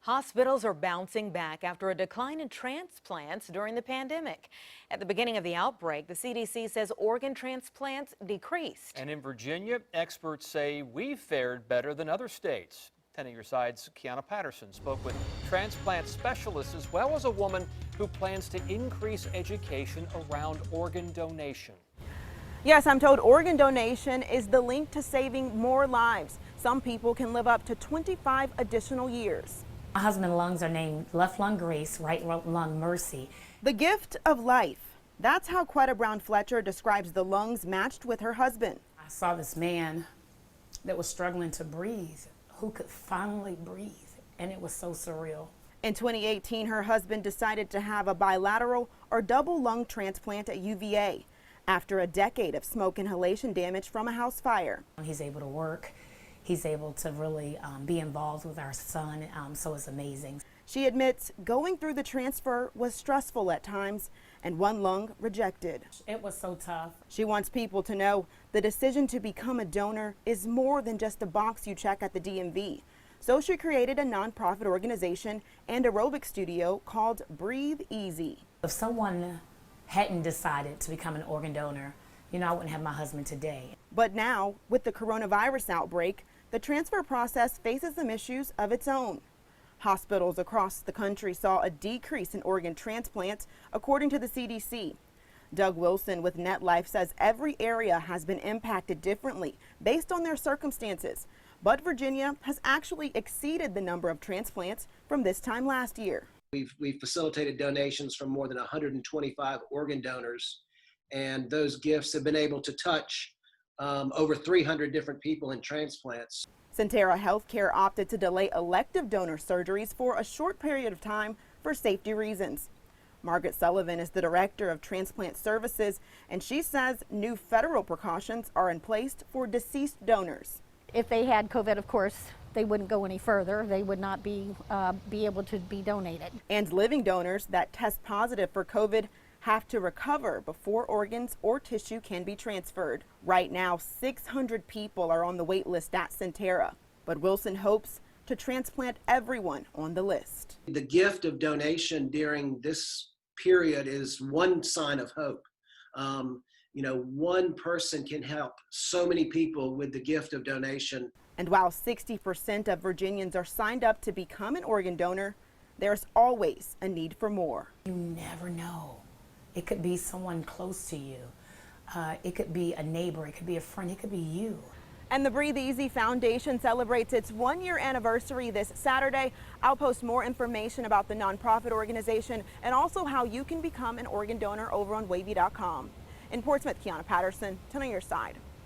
Hospitals are bouncing back after a decline in transplants during the pandemic. At the beginning of the outbreak, the CDC says organ transplants decreased. And in Virginia, experts say we've fared better than other states. 10 of your side's Kiana Patterson spoke with transplant specialists as well as a woman who plans to increase education around organ donation. Yes, I'm told organ donation is the link to saving more lives. Some people can live up to 25 additional years. My husband's lungs are named left lung Grace, right lung Mercy. The gift of life. That's how Quetta Brown Fletcher describes the lungs matched with her husband. I saw this man that was struggling to breathe, who could finally breathe, and it was so surreal. In 2018, her husband decided to have a bilateral or double lung transplant at UVA after a decade of smoke inhalation damage from a house fire. He's able to work. He's able to really be involved with our son, so it's amazing. She admits going through the transfer was stressful at times and one lung rejected. It was so tough. She wants people to know the decision to become a donor is more than just a box you check at the DMV. So she created a nonprofit organization and aerobic studio called Breathe Easy. If someone hadn't decided to become an organ donor, I wouldn't have my husband today. But now, with the coronavirus outbreak, the transfer process faces some issues of its own. Hospitals across the country saw a decrease in organ transplants, according to the CDC. Doug Wilson with NetLife says every area has been impacted differently based on their circumstances. But Virginia has actually exceeded the number of transplants from this time last year. We've facilitated donations from more than 125 organ donors, and those gifts have been able to touch over 300 different people in transplants. Sentara Healthcare opted to delay elective donor surgeries for a short period of time for safety reasons. Margaret Sullivan is the director of transplant services, and she says new federal precautions are in place for deceased donors. If they had COVID, of course, they wouldn't go any further. They would not be able to be donated. And living donors that test positive for COVID have to recover before organs or tissue can be transferred. Right now, 600 people are on the wait list at Sentara, but Wilson hopes to transplant everyone on the list. The gift of donation during this period is one sign of hope. One person can help so many people with the gift of donation. And while 60% of Virginians are signed up to become an organ donor, there's always a need for more. You never know. It could be someone close to you. It could be a neighbor. It could be a friend. It could be you. And the Breathe Easy Foundation celebrates its one-year anniversary this Saturday. I'll post more information about the nonprofit organization and also how you can become an organ donor over on wavy.com. In Portsmouth, Kiana Patterson, 10 on your side.